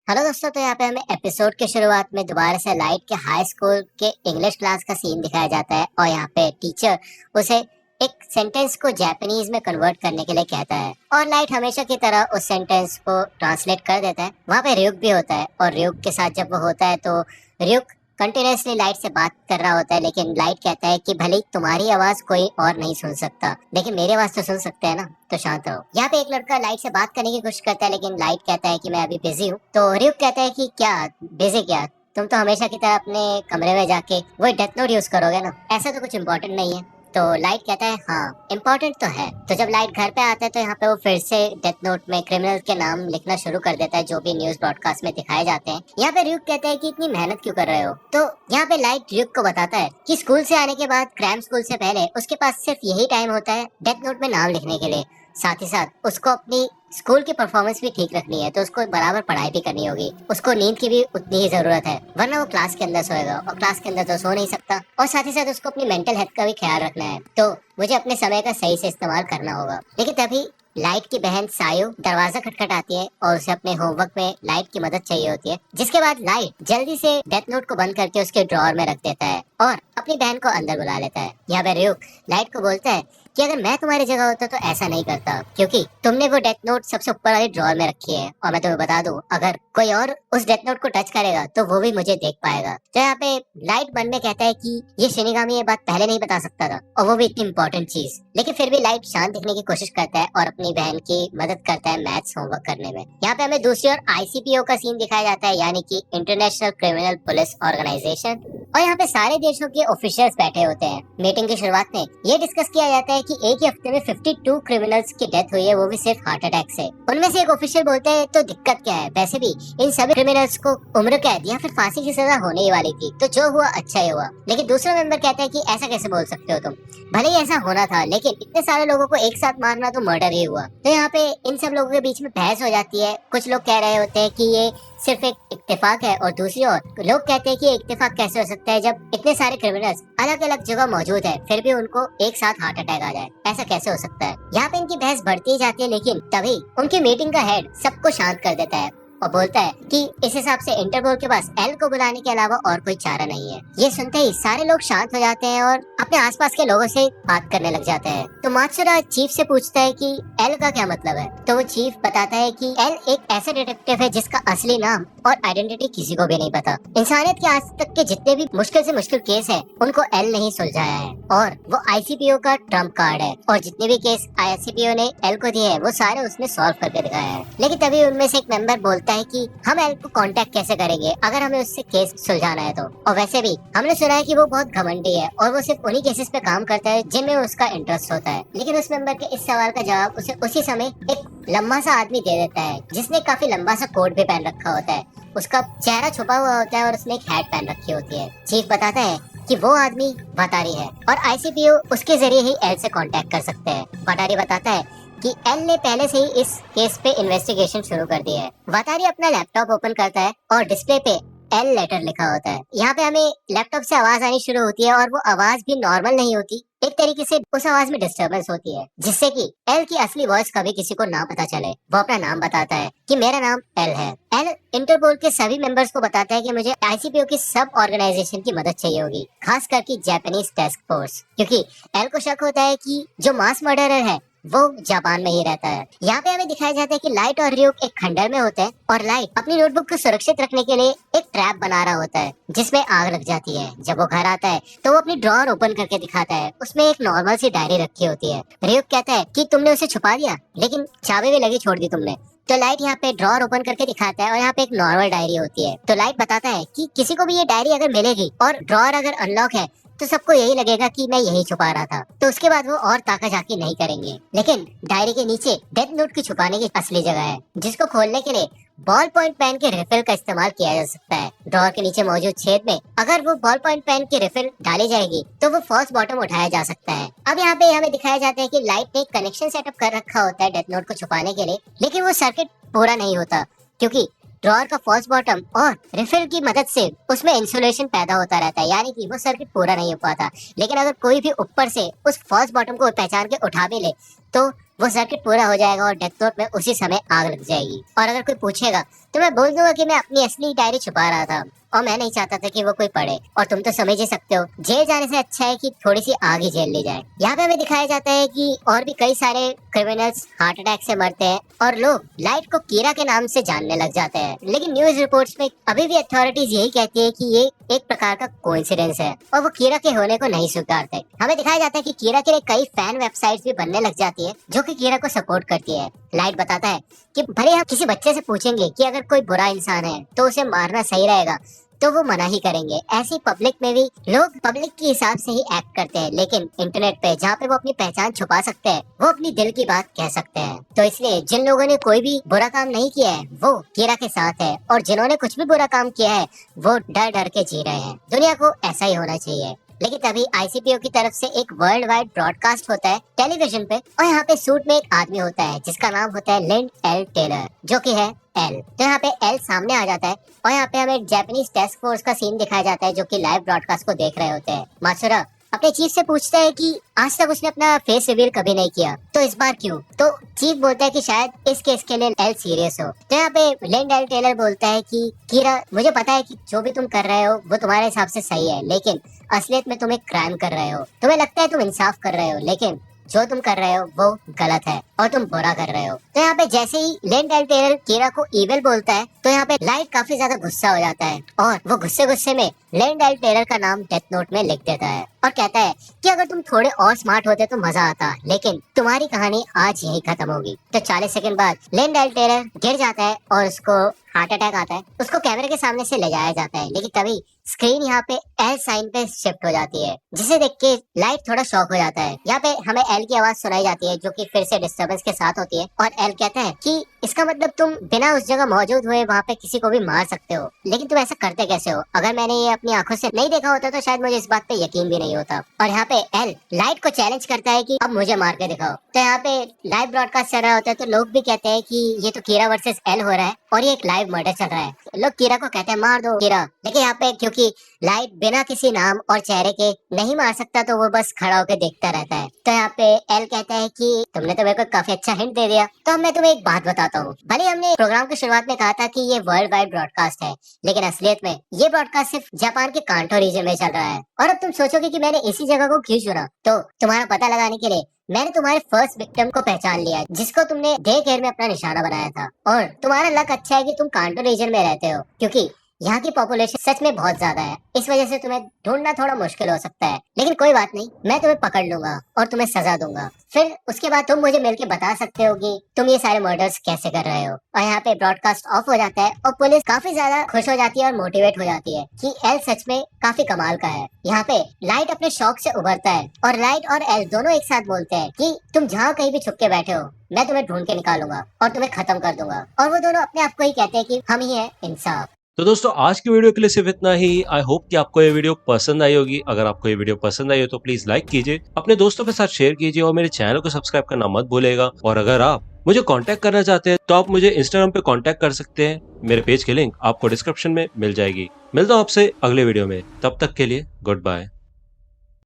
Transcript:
Hello दोस्तों, तो यहाँ पे हमें एपिसोड के शुरुआत में दोबारा से लाइट के हाई स्कूल के इंग्लिश क्लास का सीन दिखाया जाता है और यहाँ पे टीचर उसे एक सेंटेंस को जापानीज में कन्वर्ट करने के लिए कहता है और लाइट हमेशा की तरह उस सेंटेंस को ट्रांसलेट कर देता है। वहाँ पे रियुक भी होता है और रियुक के साथ जब वो होता है तो रियुक कंटिन्यूअसली लाइट से बात कर रहा होता है, लेकिन लाइट कहता है कि भले ही तुम्हारी आवाज कोई और नहीं सुन सकता, लेकिन मेरी आवाज तो सुन सकते हैं ना, तो शांत रहो। यहाँ पे एक लड़का लाइट से बात करने की कोशिश करता है, लेकिन लाइट कहता है कि मैं अभी बिजी हूँ। तो रियुक कहता है कि क्या बिजी, क्या तुम तो हमेशा की तरह अपने कमरे में जाके वही डेथ नोट यूज करोगे ना, ऐसा तो कुछ इम्पोर्टेंट नहीं है। तो लाइट कहता है हाँ इम्पोर्टेंट तो है। तो जब लाइट घर पे आता है तो यहाँ पे वो फिर से डेथ नोट में क्रिमिनल के नाम लिखना शुरू कर देता है जो भी न्यूज ब्रॉडकास्ट में दिखाए जाते हैं। यहाँ पे रियुक कहता है कि इतनी मेहनत क्यों कर रहे हो। तो यहाँ पे लाइट रियुक को बताता है कि स्कूल से आने के बाद क्रैम स्कूल से पहले उसके पास सिर्फ यही टाइम होता है डेथ नोट में नाम लिखने के लिए। साथ ही साथ उसको अपनी स्कूल की परफॉर्मेंस भी ठीक रखनी है, तो उसको बराबर पढ़ाई भी करनी होगी। उसको नींद की भी उतनी ही जरूरत है, वरना वो क्लास के अंदर सोएगा और क्लास के अंदर तो सो नहीं सकता। और साथ ही साथ उसको अपनी मेंटल हेल्थ का भी ख्याल रखना है, तो मुझे अपने समय का सही से इस्तेमाल करना होगा। लेकिन तभी लाइट की बहन सायु दरवाजा खटखटाती है और उसे अपने होमवर्क में लाइट की मदद चाहिए होती है, जिसके बाद लाइट जल्दी से डेथ नोट को बंद करके उसके ड्रॉअर में रख देता है और अपनी बहन को अंदर बुला लेता है। यहाँ पे रियुक लाइट को बोलता है कि अगर मैं तुम्हारी जगह होता तो ऐसा नहीं करता, क्योंकि तुमने वो डेथ नोट सबसे ऊपर वाले ड्रॉअर में रखी है और मैं तुम्हें बता दूं अगर कोई और उस डेथ नोट को टच करेगा तो वो भी मुझे देख पाएगा। तो यहाँ पे लाइट मन में कहता है कि ये शिनिगामी ये बात पहले नहीं बता सकता था, और वो भी इतनी इंपॉर्टेंट चीज। लेकिन फिर भी लाइट शांत दिखने की कोशिश करता है और अपनी बहन की मदद करता है मैथ्स होमवर्क करने में। यहाँ पे हमें दूसरी ओर आईसीपीओ का सीन दिखाया जाता है, यानी कि इंटरनेशनल क्रिमिनल पुलिस ऑर्गेनाइजेशन। और यहाँ पे सारे देशों के ऑफिशियल्स बैठे होते हैं। मीटिंग की शुरुआत में ये डिस्कस किया जाता है कि एक ही हफ्ते में 52 क्रिमिनल्स की डेथ हुई है, वो भी सिर्फ हार्ट अटैक से। उनमें से एक ऑफिशियल बोलते हैं तो दिक्कत क्या है, वैसे भी इन सभी क्रिमिनल्स को उम्र कैद या फिर फांसी की सजा होने ही वाली थी, तो जो हुआ अच्छा ही हुआ। लेकिन दूसरा मेंबर कहता है कि ऐसा कैसे बोल सकते हो तुम, भले ही ऐसा होना था, लेकिन इतने सारे लोगों को एक साथ मारना तो मर्डर ही हुआ। तो यहाँ पे इन सब लोगों के बीच में बहस हो जाती है। कुछ लोग कह रहे होते हैं कि ये सिर्फ एक इत्तेफाक है और दूसरी ओर लोग कहते हैं कि इत्तेफाक कैसे हो सकता है जब इतने सारे क्रिमिनल्स अलग अलग जगह मौजूद है, फिर भी उनको एक साथ हार्ट अटैक आ जाए, ऐसा कैसे हो सकता है। यहाँ पे इनकी बहस बढ़ती ही जाती है, लेकिन तभी उनकी मीटिंग का हेड सबको शांत कर देता है और बोलता है कि इस हिसाब से इंटरपोल के पास एल को बुलाने के अलावा और कोई चारा नहीं है। ये सुनते ही सारे लोग शांत हो जाते हैं और अपने आसपास के लोगों से बात करने लग जाते हैं। तो मात्सुरा चीफ से पूछता है कि एल का क्या मतलब है। तो वो चीफ बताता है कि एल एक ऐसा डिटेक्टिव है जिसका असली नाम और आइडेंटिटी किसी को भी नहीं पता। इंसानियत के आज तक के जितने भी मुश्किल से मुश्किल केस है उनको एल ने ही सुलझाया है और वो आईसीपीओ का ट्रम्प कार्ड है, और जितने भी केस आईसीपीओ ने एल को दिए हैं वो सारे उसने सॉल्व करके दिखाया है। लेकिन तभी उनमें से एक मेंबर बोलता है कि हम एल को कांटेक्ट कैसे करेंगे अगर हमें उससे केस सुलझाना है तो, और वैसे भी हमने सुना है कि वो बहुत घमंडी है और वो सिर्फ उन्हीं केसेस पे काम करता है जिनमें उसका इंटरेस्ट होता है। लेकिन उस मेंबर के इस सवाल का जवाब उसे उसी समय एक लंबा सा आदमी दे देता है जिसने काफी लंबा सा कोट भी पहन रखा होता है। उसका चेहरा छुपा हुआ होता है और उसने एक हैट पहन रखी होती है। चीफ बताता है कि वो आदमी वाटारी है और आईसीपीओ उसके जरिए ही एल से कांटेक्ट कर सकते हैं। वाटारी बताता है कि एल ने पहले से ही इस केस पे इन्वेस्टिगेशन शुरू कर दी है। वाटारी अपना लैपटॉप ओपन करता है और डिस्प्ले पे एल लेटर लिखा होता है। यहाँ पे हमें लैपटॉप से आवाज आनी शुरू होती है और वो आवाज भी नॉर्मल नहीं होती, एक तरीके से उस आवाज में डिस्टरबेंस होती है, जिससे कि एल की असली वॉइस कभी किसी को ना पता चले। वो अपना नाम बताता है कि मेरा नाम एल है। एल इंटरपोल के सभी मेंबर्स को बताता है कि मुझे आईसीपीओ की सब ऑर्गेनाइजेशन की मदद चाहिए होगी, खास करके जापानीज टास्क फोर्स, क्योंकि एल को शक होता है कि जो मास मर्डरर है वो जापान में ही रहता है। यहाँ पे हमें दिखाया जाता है कि लाइट और रियुक एक खंडर में होते हैं और लाइट अपनी नोटबुक को सुरक्षित रखने के लिए एक ट्रैप बना रहा होता है जिसमें आग लग जाती है। जब वो घर आता है तो वो अपनी ड्रॉअर ओपन करके दिखाता है, उसमें एक नॉर्मल सी डायरी रखी होती है। रियुक कहता है कि तुमने उसे छुपा दिया, लेकिन चाबी भी लगी छोड़ दी तुमने। तो लाइट यहाँ पे ड्रॉअर ओपन करके दिखाता है और यहाँ पे एक नॉर्मल डायरी होती है। तो लाइट बताता है कि किसी को भी ये डायरी अगर मिलेगी और ड्रॉअर अगर अनलॉक है तो सबको यही लगेगा कि मैं यही छुपा रहा था, तो उसके बाद वो और ताका झाकी नहीं करेंगे। लेकिन डायरी के नीचे डेथ नोट की छुपाने की असली जगह है, जिसको खोलने के लिए बॉल पॉइंट पेन के रिफिल का इस्तेमाल किया जा सकता है। ड्रॉअर के नीचे मौजूद छेद में अगर वो बॉल पॉइंट पेन की रिफिल डाली जाएगी तो वो फॉल्स बॉटम उठाया जा सकता है। अब यहाँ पे हमें दिखाया जाता है कि लाइट ने कनेक्शन सेटअप कर रखा होता है डेथ नोट को छुपाने के लिए, लेकिन वो सर्किट पूरा नहीं होता, क्योंकि ड्रॉअर का फॉल्स बॉटम और रिफिल की मदद से उसमें इंसुलेशन पैदा होता रहता है, यानी कि वो सर्किट पूरा नहीं हो पाता। लेकिन अगर कोई भी ऊपर से उस फॉल्स बॉटम को पहचान के उठा भी ले तो वो सर्किट पूरा हो जाएगा और डेथ नोट में उसी समय आग लग जाएगी। और अगर कोई पूछेगा तो मैं बोल दूंगा कि मैं अपनी असली डायरी छुपा रहा था और मैं नहीं चाहता था कि वो कोई पढ़े। और तुम तो समझ ही सकते हो, जेल जाने से अच्छा है कि थोड़ी सी आग ही झेल ली जाए। यहाँ पे हमें दिखाया जाता है कि और भी कई सारे क्रिमिनल्स हार्ट अटैक से मरते हैं और लोग लाइट को कीरा के नाम से जानने लग जाते हैं। लेकिन न्यूज रिपोर्ट्स में अभी भी अथॉरिटीज यही कहती है कि ये एक प्रकार का कोइंसिडेंस है और वो कीरा के होने को नहीं स्वीकारते। हमें दिखाया जाता है कि कीरा के लिए कई फैन वेबसाइट्स भी बनने लग जाती है जो कि कीरा को सपोर्ट करती है। लाइट बताता है कि भले हम किसी बच्चे से पूछेंगे कि अगर कोई बुरा इंसान है तो उसे मारना सही रहेगा तो वो मना ही करेंगे। ऐसी पब्लिक में भी लोग पब्लिक के हिसाब से ही एक्ट करते हैं, लेकिन इंटरनेट पे जहाँ पे वो अपनी पहचान छुपा सकते हैं वो अपनी दिल की बात कह सकते हैं। तो इसलिए जिन लोगों ने कोई भी बुरा काम नहीं किया है वो कीरा के साथ है और जिन्होंने कुछ भी बुरा काम किया है वो डर डर के जी रहे हैं। दुनिया को ऐसा ही होना चाहिए। लेकिन तभी आईसीपीओ की तरफ से एक वर्ल्ड वाइड ब्रॉडकास्ट होता है टेलीविजन पे और यहाँ पे सूट में एक आदमी होता है जिसका नाम होता है लिंड एल टेलर, जो कि है एल। तो यहाँ पे एल सामने आ जाता है और यहाँ पे हमें जापानीज टास्क फोर्स का सीन दिखाया जाता है जो कि लाइव ब्रॉडकास्ट को देख रहे होते हैं। मात्सुरा अपने चीफ से पूछता है कि आज तक उसने अपना फेस रिवील कभी नहीं किया, तो इस बार क्यों? तो चीफ बोलता है कि शायद इस केस के लिए एल सीरियस हो। तो यहाँ पे लिंड एल टेलर बोलता है कि कीरा, मुझे पता है कि जो भी तुम कर रहे हो वो तुम्हारे हिसाब से सही है, लेकिन असलियत में तुम एक क्राइम कर रहे हो। तुम्हें लगता है तुम इंसाफ कर रहे हो, लेकिन जो तुम कर रहे हो वो गलत है और तुम बुरा कर रहे हो। तो यहाँ पे जैसे ही लिंड एल टेलर कीरा को इविल बोलता है तो यहाँ पे लाइट काफी ज्यादा गुस्सा हो जाता है और वो गुस्से में लिंड एल टेलर का नाम डेथ नोट में लिख देता है और कहता है कि अगर तुम थोड़े और स्मार्ट होते तो मजा आता, लेकिन तुम्हारी कहानी आज यही खत्म होगी। तो 40 सेकंड बाद लिंड एल टेलर गिर जाता है और उसको हार्ट अटैक आता है। उसको कैमरे के सामने से ले जाया जाता है, लेकिन तभी स्क्रीन यहाँ पे एल साइन पे शिफ्ट हो जाती है, जिसे देख के लाइट थोड़ा शॉक हो जाता है। यहाँ पे हमें एल की आवाज सुनाई जाती है जो कि फिर से डिस्टर्बेंस के साथ होती है और एल कहता है कि इसका मतलब तुम बिना उस जगह मौजूद हुए वहाँ पे किसी को भी मार सकते हो, लेकिन तुम ऐसा करते कैसे हो? अगर मैंने ये अपनी आंखों से नहीं देखा होता तो शायद मुझे इस बात पे यकीन भी नहीं होता। और यहाँ पे एल लाइट को चैलेंज करता है कि अब मुझे मार के दिखाओ। तो यहाँ पे लाइव ब्रॉडकास्ट चल रहा होता है तो लोग भी कहते हैं कि ये तो कीरा वर्सेस एल हो रहा है और ये एक लाइव मर्डर चल रहा है। लोग कीरा को कहते हैं मार दो कीरा, लेकिन यहाँ पे क्योंकि लाइट बिना किसी नाम और चेहरे के नहीं मार सकता तो वो बस खड़ा होकर देखता रहता है। तो यहाँ पे एल कहता है कि तुमने तो मेरे को काफी अच्छा हिंट दे दिया, तो अब मैं तुम्हें एक बात बताता हूँ। भले हमने प्रोग्राम की शुरुआत में कहा था कि ये वर्ल्ड वाइड ब्रॉडकास्ट है, लेकिन असलियत में ये ब्रॉडकास्ट सिर्फ जापान के कांटो रीजन में चल रहा है। और अब तुम सोचोगे कि मैंने इसी जगह को क्यों चुना, तो तुम्हारा पता लगाने के लिए मैंने तुम्हारे फर्स्ट विक्टिम को पहचान लिया जिसको तुमने डे केयर में अपना निशाना बनाया था। और तुम्हारा लक अच्छा है कि तुम कांटो रीजन में रहते हो, क्योंकि यहाँ की पॉपुलेशन सच में बहुत ज्यादा है। इस वजह से तुम्हें ढूंढना थोड़ा मुश्किल हो सकता है, लेकिन कोई बात नहीं, मैं तुम्हें पकड़ लूंगा और तुम्हें सजा दूंगा। फिर उसके बाद तुम मुझे मिलके बता सकते हो कि तुम ये सारे मर्डर्स कैसे कर रहे हो। और यहाँ पे ब्रॉडकास्ट ऑफ हो जाता है और पुलिस काफी ज्यादा खुश हो जाती है और मोटिवेट हो जाती है कि एल सच में काफी कमाल का है। यहाँ पे लाइट अपने शौक से उभरता है और लाइट और एल दोनों एक साथ बोलते हैं कि तुम जहाँ कहीं भी छुप के बैठे हो मैं तुम्हें ढूंढ के निकालूंगा और तुम्हें खत्म कर दूंगा। और वो दोनों अपने आप को ही कहते हैं कि हम ही है इंसाफ। तो दोस्तों आज की वीडियो के लिए सिर्फ इतना ही। आई होप कि आपको ये वीडियो पसंद आई होगी। अगर आपको ये वीडियो पसंद आई हो तो प्लीज लाइक कीजिए, अपने दोस्तों के साथ शेयर कीजिए और मेरे चैनल को सब्सक्राइब करना मत भूलिएगा। और अगर आप मुझे कांटेक्ट करना चाहते हैं तो आप मुझे इंस्टाग्राम पे कांटेक्ट कर सकते हैं। मेरे पेज की लिंक आपको डिस्क्रिप्शन में मिल जाएगी। मिलता हूँ आपसे अगले वीडियो में, तब तक के लिए गुड बाय।